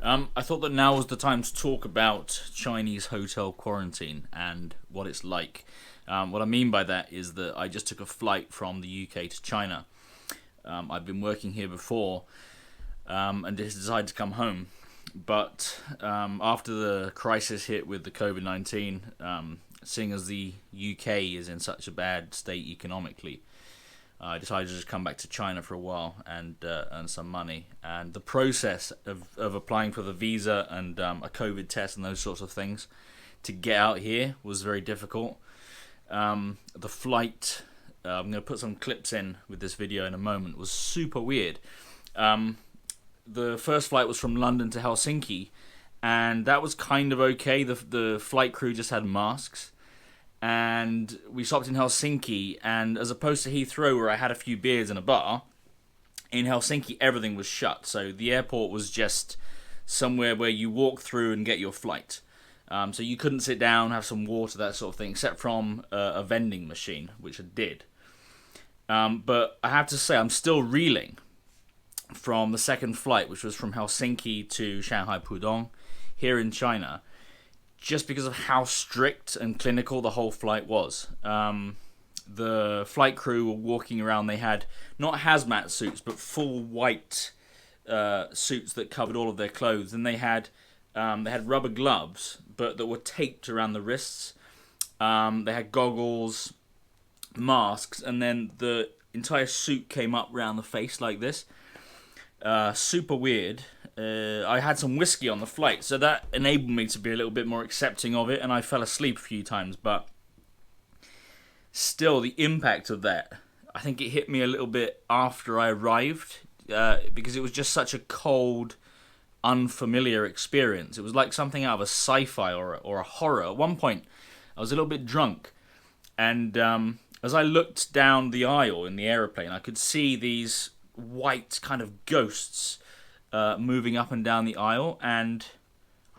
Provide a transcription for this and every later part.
I thought that now was the time to talk about Chinese hotel quarantine and what it's like. What I mean by that is that I just took a flight from the UK to China. I've been working here before and just decided to come home. But after the crisis hit with the COVID-19, seeing as the UK is in such a bad state economically, I decided to just come back to China for a while and earn some money. And the process of applying for the visa and a COVID test and those sorts of things to get out here was very difficult. The flight, I'm going to put some clips in with this video in a moment, was super weird. The first flight was from London to Helsinki, and that was kind of okay. The flight crew just had masks. And we stopped in Helsinki, and as opposed to Heathrow, where I had a few beers and a bar, in Helsinki everything was shut. So the airport was just somewhere where you walk through and get your flight. So you couldn't sit down, have some water, that sort of thing, except from a vending machine, which I did. But I have to say, I'm still reeling from the second flight, which was from Helsinki to Shanghai Pudong, here in China, just because of how strict and clinical the whole flight was. The flight crew were walking around. They had not hazmat suits, but full white suits that covered all of their clothes. And they had rubber gloves, but that were taped around the wrists. They had goggles, masks, and then the entire suit came up around the face like this. Super weird. I had some whiskey on the flight, so that enabled me to be a little bit more accepting of it, and I fell asleep a few times, but still, the impact of that, I think it hit me a little bit after I arrived, because it was just such a cold, unfamiliar experience. It was like something out of a sci-fi or a horror. At one point, I was a little bit drunk, and as I looked down the aisle in the aeroplane, I could see these white kind of ghosts moving up and down the aisle, and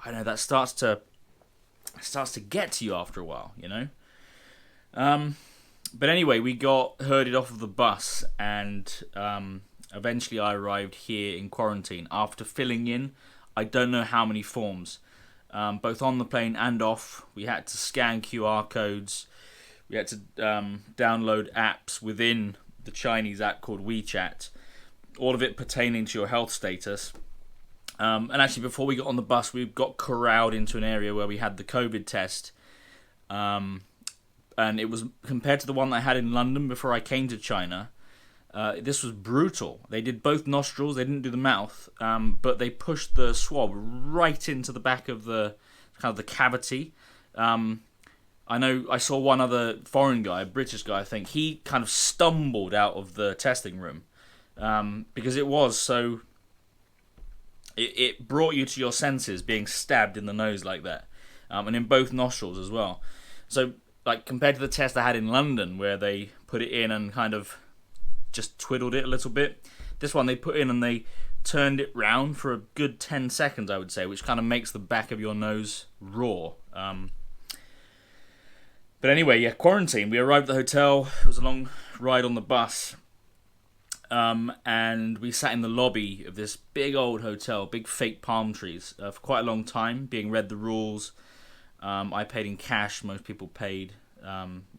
I know that starts to get to you after a while, you know. But anyway, we got herded off of the bus, and eventually I arrived here in quarantine after filling in I don't know how many forms, both on the plane and off. We had to scan QR codes. We had to download apps within the Chinese app called WeChat, all of it pertaining to your health status. And actually, before we got on the bus, we got corralled into an area where we had the COVID test. And it was, compared to the one that I had in London before I came to China, this was brutal. They did both nostrils, they didn't do the mouth, but they pushed the swab right into the back of the cavity. I know I saw one other foreign guy, a British guy, I think. He kind of stumbled out of the testing room. Because it was so, it brought you to your senses being stabbed in the nose like that, and in both nostrils as well. So, like, compared to the test I had in London, where they put it in and kind of just twiddled it a little bit, this one they put in and they turned it round for a good 10 seconds, I would say, which kind of makes the back of your nose raw. But anyway, yeah, quarantine. We arrived at the hotel. It was a long ride on the bus. And we sat in the lobby of this big old hotel, big fake palm trees, for quite a long time, being read the rules. I paid in cash. Most people paid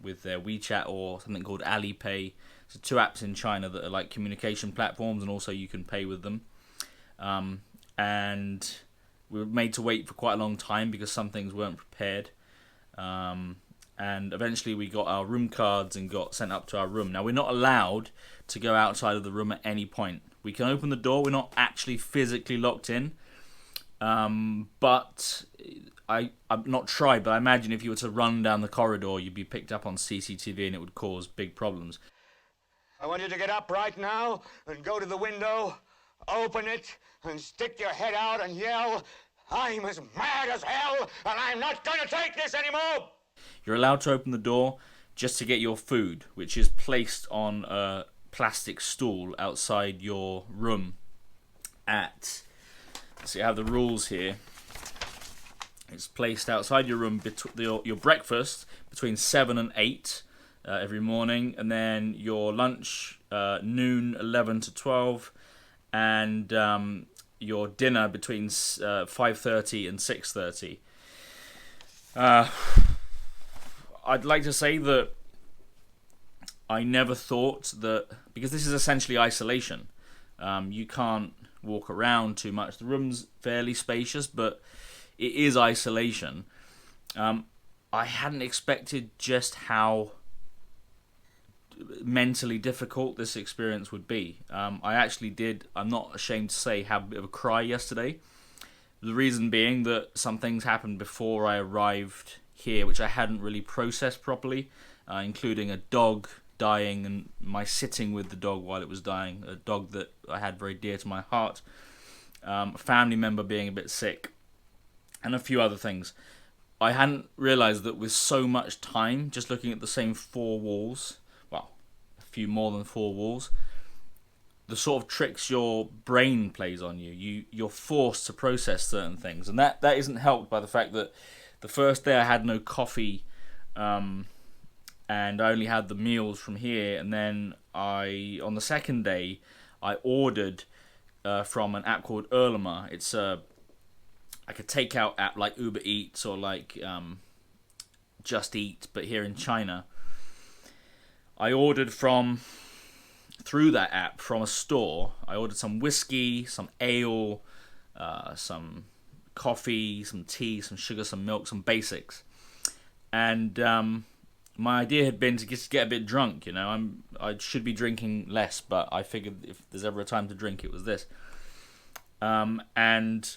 with their WeChat or something called Alipay. So two apps in China that are like communication platforms, and also you can pay with them. And we were made to wait for quite a long time because some things weren't prepared. And eventually we got our room cards and got sent up to our room. Now, we're not allowed to go outside of the room at any point. We can open the door. We're not actually physically locked in. But I've not tried, but I imagine if you were to run down the corridor, you'd be picked up on CCTV and it would cause big problems. I want you to get up right now and go to the window, open it, and stick your head out and yell, "I'm as mad as hell, and I'm not going to take this anymore!" You're allowed to open the door just to get your food, which is placed on a plastic stool outside your room so you have the rules here. It's placed outside your room, your breakfast between 7 and 8 every morning, and then your lunch noon 11 to 12, and your dinner between 5:30 and 6:30. I'd like to say that I never thought that, because this is essentially isolation. You can't walk around too much. The room's fairly spacious, but it is isolation. I hadn't expected just how mentally difficult this experience would be. I actually did, I'm not ashamed to say, have a bit of a cry yesterday. The reason being that some things happened before I arrived here which I hadn't really processed properly, including a dog dying and my sitting with the dog while it was dying, a dog that I had very dear to my heart, a family member being a bit sick, and a few other things. I hadn't realised that with so much time, just looking at the same four walls, well, a few more than four walls, the sort of tricks your brain plays on you. You're forced to process certain things, and that isn't helped by the fact that the first day I had no coffee, and I only had the meals from here, and then on the second day, I ordered from an app called Thermometer. It's like a takeout app like Uber Eats or like Just Eat, but here in China. I ordered through that app from a store. I ordered some whiskey, some ale, some coffee, some tea, some sugar, some milk, some basics. And my idea had been to just get a bit drunk. You know, I should be drinking less, but I figured if there's ever a time to drink, it was this. And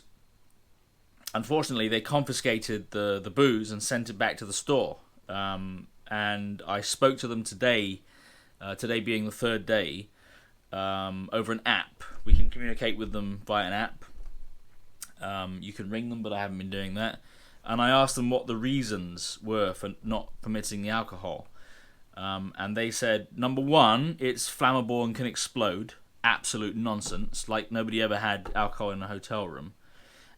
unfortunately, they confiscated the booze and sent it back to the store. And I spoke to them today, today being the third day, over an app. We can communicate with them via an app. You can ring them, but I haven't been doing that. And I asked them what the reasons were for not permitting the alcohol. And they said, number one, it's flammable and can explode. Absolute nonsense. Like nobody ever had alcohol in a hotel room.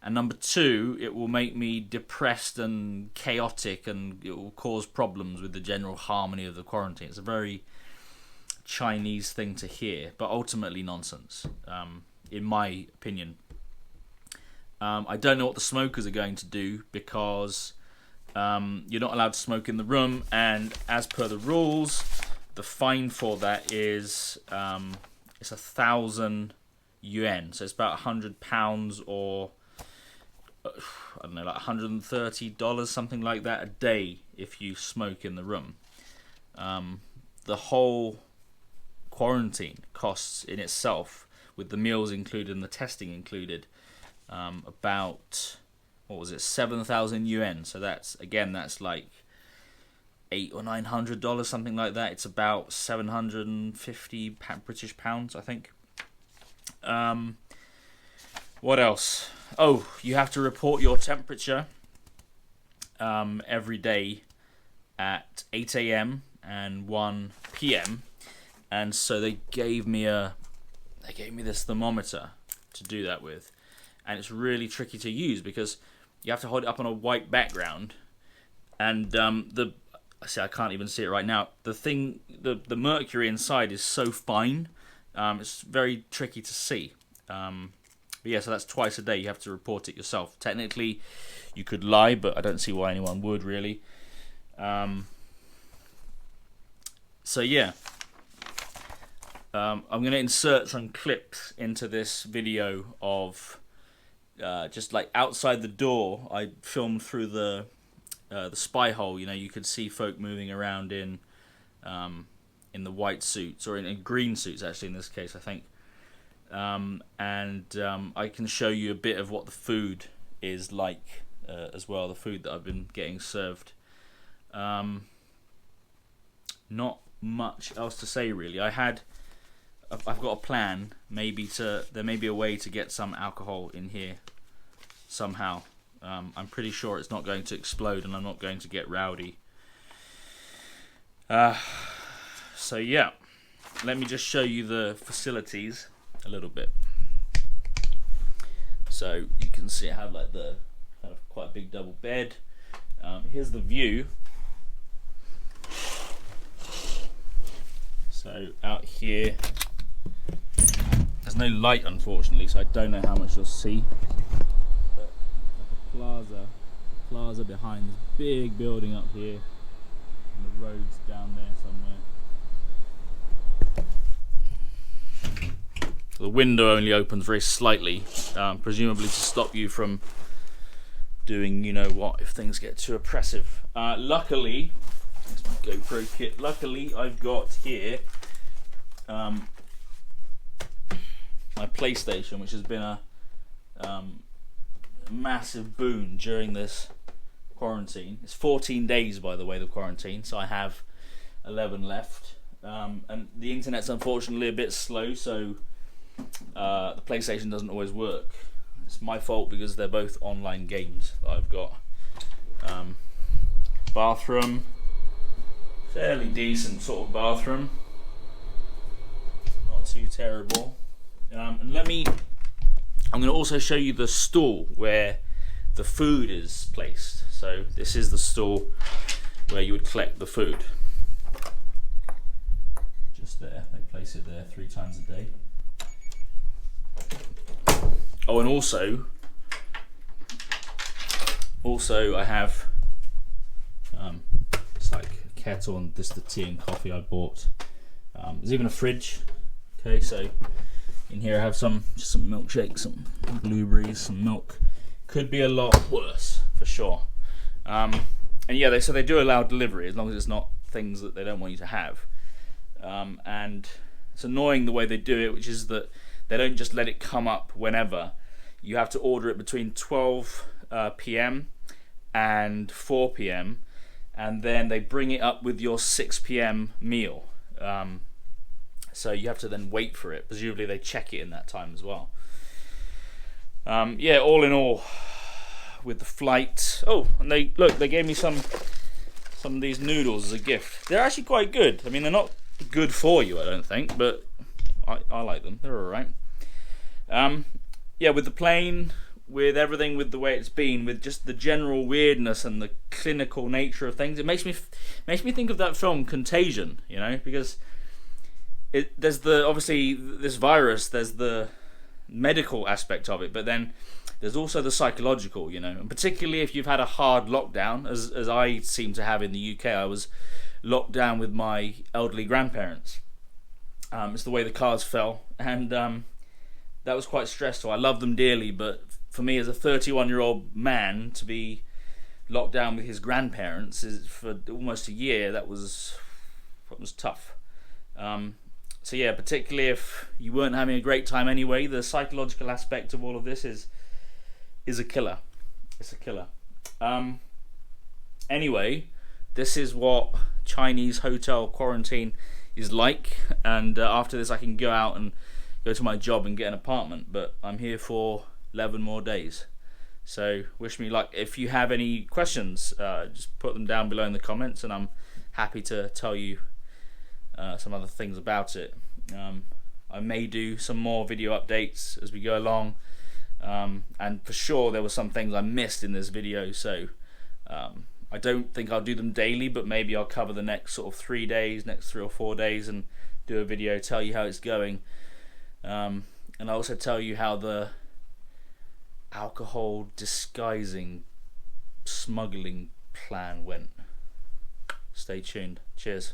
And number two, it will make me depressed and chaotic, and it will cause problems with the general harmony of the quarantine. It's a very Chinese thing to hear, but ultimately nonsense, in my opinion. I don't know what the smokers are going to do, because you're not allowed to smoke in the room, and as per the rules, the fine for that is it's 1,000 yuan, so it's about £100 or I don't know, like $130, something like that, a day if you smoke in the room. The whole quarantine costs in itself, with the meals included and the testing included, about, what was it, 7,000 yuan. So that's like $800 or $900, something like that. It's about 750 British pounds, I think. What else? Oh, you have to report your temperature every day at 8 a.m. and 1 p.m. And so they gave me this thermometer to do that with, and it's really tricky to use because you have to hold it up on a white background, and I can't even see it right now. The mercury inside is so fine, it's very tricky to see. But yeah, so that's twice a day. You have to report it yourself. Technically, you could lie, but I don't see why anyone would really. So yeah, I'm going to insert some clips into this video of just like outside the door. I filmed through the spy hole. You know, you could see folk moving around in the white suits, or in green suits actually in this case, I think. And I can show you a bit of what the food is like as well, the food that I've been getting served. Not much else to say really. I've got a plan, there may be a way to get some alcohol in here somehow. I'm pretty sure it's not going to explode and I'm not going to get rowdy. So yeah, let me just show you the facilities a little bit. So you can see I have like the kind of quite a big double bed. Here's the view. So out here, there's no light, unfortunately, so I don't know how much you'll see. But like a plaza behind this big building up here, and the road's down there somewhere. The window only opens very slightly, presumably to stop you from doing you know what if things get too oppressive. Luckily, that's my GoPro kit. Luckily, I've got here my PlayStation, which has been a massive boon during this quarantine. It's 14 days, by the way, the quarantine, so I have 11 left. And the internet's unfortunately a bit slow, so the PlayStation doesn't always work. It's my fault because they're both online games that I've got. Bathroom, fairly decent sort of bathroom, not too terrible. And I'm going to also show you the stall where the food is placed. So this is the stall where you would collect the food. Just there, they place it there 3 times a day. Oh, and also I have it's like a kettle, and this is the tea and coffee I bought. There's even a fridge. Okay, so in here I have just some milkshakes, some blueberries, some milk. Could be a lot worse for sure. And yeah, they do allow delivery as long as it's not things that they don't want you to have. And it's annoying the way they do it, which is that they don't just let it come up whenever. You have to order it between 12 p.m. and 4 p.m. and then they bring it up with your 6 p.m. meal. So you have to then wait for it. Presumably they check it in that time as well. Yeah, all in all, with the flight. Oh, and they gave me some of these noodles as a gift. They're actually quite good. I mean, they're not good for you, I don't think, but I like them. They're alright. Yeah, with the plane, with everything, with the way it's been, with just the general weirdness and the clinical nature of things, it makes me think of that film Contagion, you know, because there's obviously this virus, there's the medical aspect of it, but then there's also the psychological, you know, and particularly if you've had a hard lockdown, as I seem to have in the UK. I was locked down with my elderly grandparents. It's the way the cards fell, and that was quite stressful. I love them dearly, but for me as a 31-year-old man to be locked down with his grandparents for almost a year, that was tough. So yeah, particularly if you weren't having a great time anyway, the psychological aspect of all of this is a killer. It's a killer. Anyway, this is what Chinese hotel quarantine is like, and after this I can go out and go to my job and get an apartment, but I'm here for 11 more days. So wish me luck. If you have any questions, just put them down below in the comments, and I'm happy to tell you some other things about it. I may do some more video updates as we go along, and for sure there were some things I missed in this video, so I don't think I'll do them daily, but maybe I'll cover the next sort of 3 days, next 3 or 4 days, and do a video, tell you how it's going. And I'll also tell you how the alcohol disguising smuggling plan went. Stay tuned. Cheers.